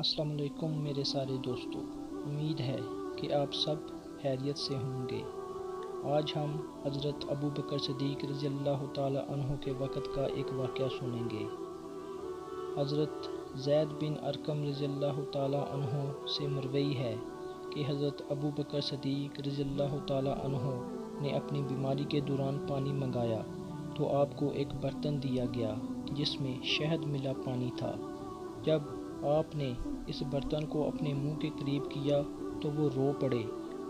अस्सलाम वालेकुम मेरे सारे दोस्तों, उम्मीद है कि आप सब खैरियत से होंगे। आज हम हज़रत अबू बकर सिद्दीक़ रज़ियल्लाहु ताला अन्हु के वक़्त का एक वाक़या सुनेंगे। हज़रत ज़ैद बिन अरकम रज़ियल्लाहु ताला अन्हु से मरवी है कि हज़रत अबू बकर सिद्दीक़ रज़ियल्लाहु ताला अन्हु ने अपनी बीमारी के दौरान पानी मंगाया तो आपको एक बर्तन दिया गया जिसमें शहद मिला पानी था। जब आपने इस बर्तन को अपने मुंह के करीब किया तो वो रो पड़े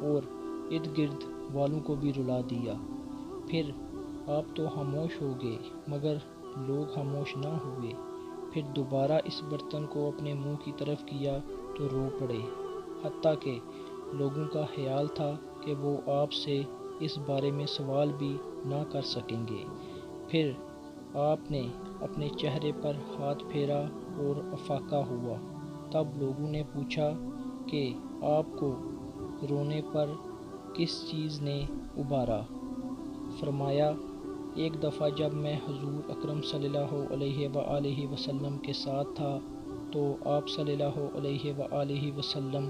और इर्द गिर्द वालों को भी रुला दिया। फिर आप तो खामोश हो गए मगर लोग खामोश ना हुए। फिर दोबारा इस बर्तन को अपने मुंह की तरफ किया तो रो पड़े, हत्ता कि लोगों का ख्याल था कि वो आपसे इस बारे में सवाल भी ना कर सकेंगे। फिर आपने अपने चेहरे पर हाथ फेरा और अफाका हुआ। तब लोगों ने पूछा कि आपको रोने पर किस चीज़ ने उबारा। फरमाया, एक दफ़ा जब मैं हुज़ूर अकरम सल्लल्लाहु अलैहि वसल्लम के साथ था तो आप सल्लल्लाहु अलैहि वसल्लम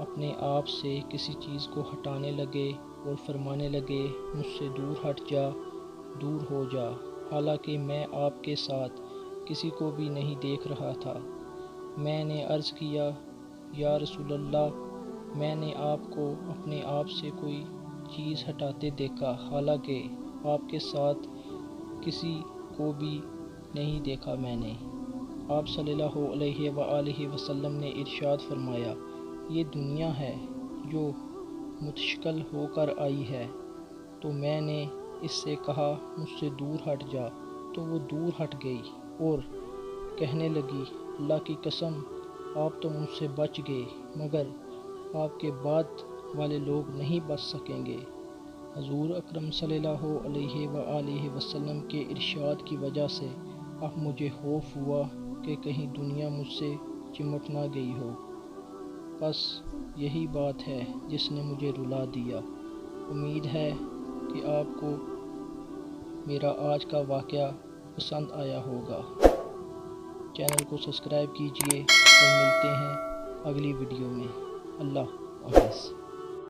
अपने आप से किसी चीज़ को हटाने लगे और फरमाने लगे, मुझसे दूर हट जा, दूर हो जा। हालांकि मैं आपके साथ किसी को भी नहीं देख रहा था। मैंने अर्ज़ किया, या रसूलल्लाह, मैंने आपको अपने आप से कोई चीज़ हटाते देखा, हालांकि आपके साथ किसी को भी नहीं देखा मैंने। आप सल्लल्लाहु अलैहि वसल्लम ने इरशाद फरमाया, ये दुनिया है जो मुतशक्किल होकर आई है। तो मैंने इससे कहा, मुझसे दूर हट जा, तो वो दूर हट गई और कहने लगी, अल्लाह की कसम, आप तो मुझसे बच गए मगर आपके बाद वाले लोग नहीं बच सकेंगे। हुज़ूर अकरम सल्लल्लाहु अलैहि वसल्लम के इरशाद की वजह से अब मुझे खौफ हुआ कि कहीं दुनिया मुझसे चिमट ना गई हो। बस यही बात है जिसने मुझे रुला दिया। उम्मीद है कि आपको मेरा आज का वाक़या पसंद आया होगा। चैनल को सब्सक्राइब कीजिए और मिलते हैं अगली वीडियो में। अल्लाह हाफ़िज़।